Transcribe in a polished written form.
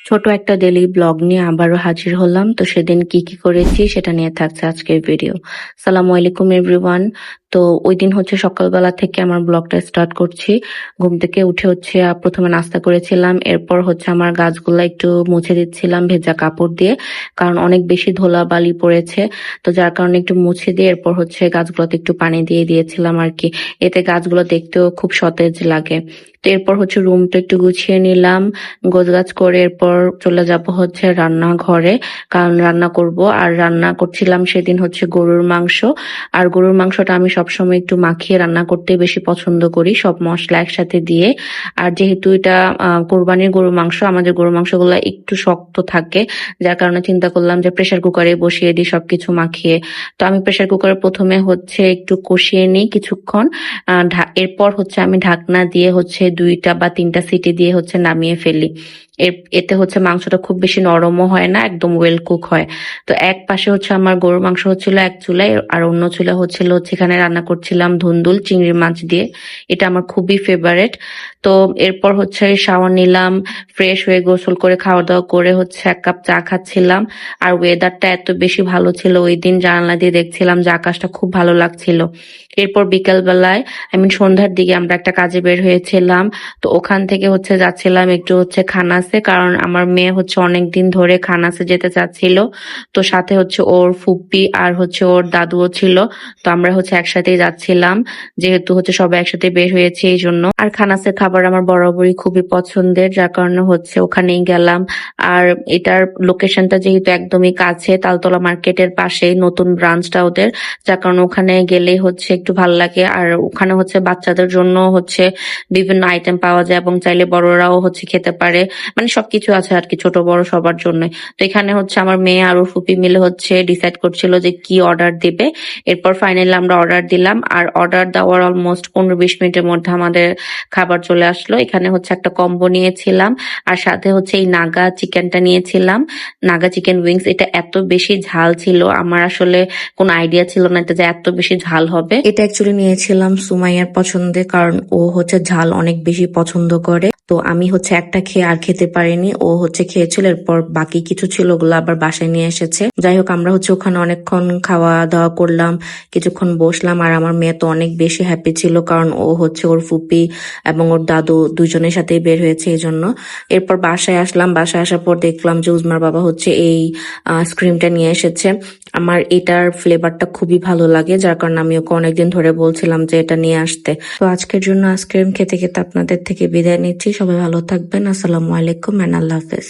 ছোট একটা daily blog নিয়ে আবারও হাজির হলাম। তো সেদিন কি কি করেছি সেটা নিয়ে থাকছে আজকের ভিডিও। সালামু আলাইকুম এভরিওয়ান। তো ওই দিন হচ্ছে সকালবেলা থেকে আমার ব্লগটা স্টার্ট করছি। ঘুম থেকে উঠে হচ্ছে প্রথমে নাস্তা করেছিলাম, এরপর হচ্ছে আমার গাছগুলা একটু মুছে দিচ্ছিলাম ভেজা কাপড় দিয়ে, কারণ অনেক বেশি ধুলাবালি পড়েছে। তো যার কারণে একটু মুছে দিয়ে এরপর হচ্ছে গাছগুলোতে একটু পানি দিয়ে দিয়েছিলাম আর কি। এতে গাছগুলো দেখতেও খুব সতেজ লাগে। তো এরপর হচ্ছে রুমটা একটু গুছিয়ে নিলাম, গোছগাছ করে এরপর চলে যাব হচ্ছে রান্নাঘরে, কারণ রান্না করব। আর রান্না করছিলাম সেদিন হচ্ছে গরুর মাংস। আর গরুর মাংসটা আমি সবসময় একটু মাখিয়ে রান্না করতে বেশি পছন্দ করি, সব মশলা একসাথে দিয়ে। আর যেহেতু এটা কোরবানির গরুর মাংস, আমাদের গরুর মাংসগুলো একটু শক্ত থাকে, যার কারণে চিন্তা করলাম যে প্রেসার কুকারে বসিয়ে দিই সবকিছু মাখিয়ে। তো আমি প্রেসার কুকারে প্রথমে হচ্ছে একটু কষিয়ে নিই কিছুক্ষণ। এরপর হচ্ছে আমি ঢাকনা দিয়ে হচ্ছে 2টা বা 3টা সিটি দিয়ে হচ্ছে নামিয়ে ফেলি। এতে হচ্ছে মাংসটা খুব বেশি নরমও হয় না, একদম ওয়েল কুক হয়। তো এক পাশে হচ্ছে আমার গরুর মাংস হচ্ছিল এক চুলায়, আর অন্য চুলা হচ্ছিল হচ্ছে এখানে রান্না করছিলাম ধুন্দুল চিংড়ি মাছ দিয়ে। এটা আমার খুবই ফেভারেট। তো এরপর হচ্ছে শাওয়ার নিলাম, ফ্রেশ হয়ে গোসল করে খাওয়া দাওয়া করে হচ্ছে 1 কাপ চা খাচ্ছিলাম। আর ওয়েদারটা এত বেশি ভালো ছিল ওই দিন, জানালা দিয়ে দেখছিলাম যে আকাশটা খুব ভালো লাগছিল। এরপর বিকেল বেলায়, সন্ধ্যার দিকে আমরা একটা কাজে বের হয়েছিলাম। তো ওখান থেকে হচ্ছে যাচ্ছিলাম একটু হচ্ছে খানাসে, কারণ আমার মেয়ে হচ্ছে অনেকদিন ধরে খানাসে যেতে চাচ্ছিল। তো সাথে হচ্ছে ওর ফুপ্পি আর হচ্ছে ওর দাদুও ছিল। তো আমরা হচ্ছে একসাথেই যাচ্ছিলাম, যেহেতু হচ্ছে সবাই একসাথে বের হয়েছে এই জন্য। আর খানাসের খাবার আমার বরাবরই খুবই পছন্দের, যার কারণে হচ্ছে ওখানেই গেলাম। আর এটার লোকেশনটা যেহেতু একদমই কাছে, তালতলা মার্কেটের পাশেই নতুন ব্রাঞ্চটা ওদের, যার কারণে ওখানে গেলেই হচ্ছে একটু ভালো লাগে। আর ওখানে হচ্ছে বাচ্চাদের জন্য হচ্ছে বিভিন্ন আইটেম পাওয়া যায়, এবং চাইলে বড়রাও হচ্ছে খেতে পারে, মানে সবকিছু আছে আর কি, ছোট বড় সবার জন্য। তো এখানে হচ্ছে আমার মেয়ে আর ওর ফুপি মিলে হচ্ছে ডিসাইড করছিল যে কি অর্ডার দিবে। এরপর ফাইনালি আমরা অর্ডার দিলাম, আর অর্ডার দেওয়ার অলমোস্ট 15-20 মিনিটের মধ্যে আমাদের খাবার চলে আসলো। এখানে হচ্ছে একটা কম্বো নিয়েছিলাম, আর সাথে হচ্ছে এই নাগা চিকেনটা নিয়েছিলাম, নাগা চিকেন উইংস। এটা এত বেশি ঝাল ছিল, আমার আসলে কোনো আইডিয়া ছিল না এটা যে এত বেশি ঝাল হবে। এটা অ্যাকচুয়ালি নিয়েছিলাম সুমাইয়ার পছন্দে, কারণ ও হচ্ছে ঝাল অনেক বেশি পছন্দ করে। তো আমি হচ্ছে একটা খেয়ে আর খেতে পারিনি, ও হচ্ছে খেয়েছিল, এরপর বাকি কিছু ছিল ওগুলো আবার বাসায় নিয়ে এসেছে। যাই হোক, আমরা হচ্ছে ওখানে অনেকক্ষণ খাওয়া দাওয়া করলাম, কিছুক্ষণ বসলাম। আর আমার মেয়ে তো অনেক বেশি হ্যাপি ছিল, কারণ ও হচ্ছে ওর ফুপি এবং ওর দাদু দুজনের সাথেই বের হয়েছে এই জন্য। এরপর বাসায় আসলাম, বাসায় আসার পর দেখলাম যে উজমার বাবা হচ্ছে এই আইসক্রিমটা নিয়ে এসেছে। আমার এটার ফ্লেভারটা খুবই ভালো লাগে, যার কারণে আমি ওকে অনেকদিন ধরে বলছিলাম যে এটা নিয়ে আসতে। তো আজকের জন্য আইসক্রিম খেতে খেতে আপনাদের থেকে বিদায় নিচ্ছি। সবাই ভালো থাকবেন। আসসালামু আলাইকুম এন্ড আল্লাহ হাফেজ।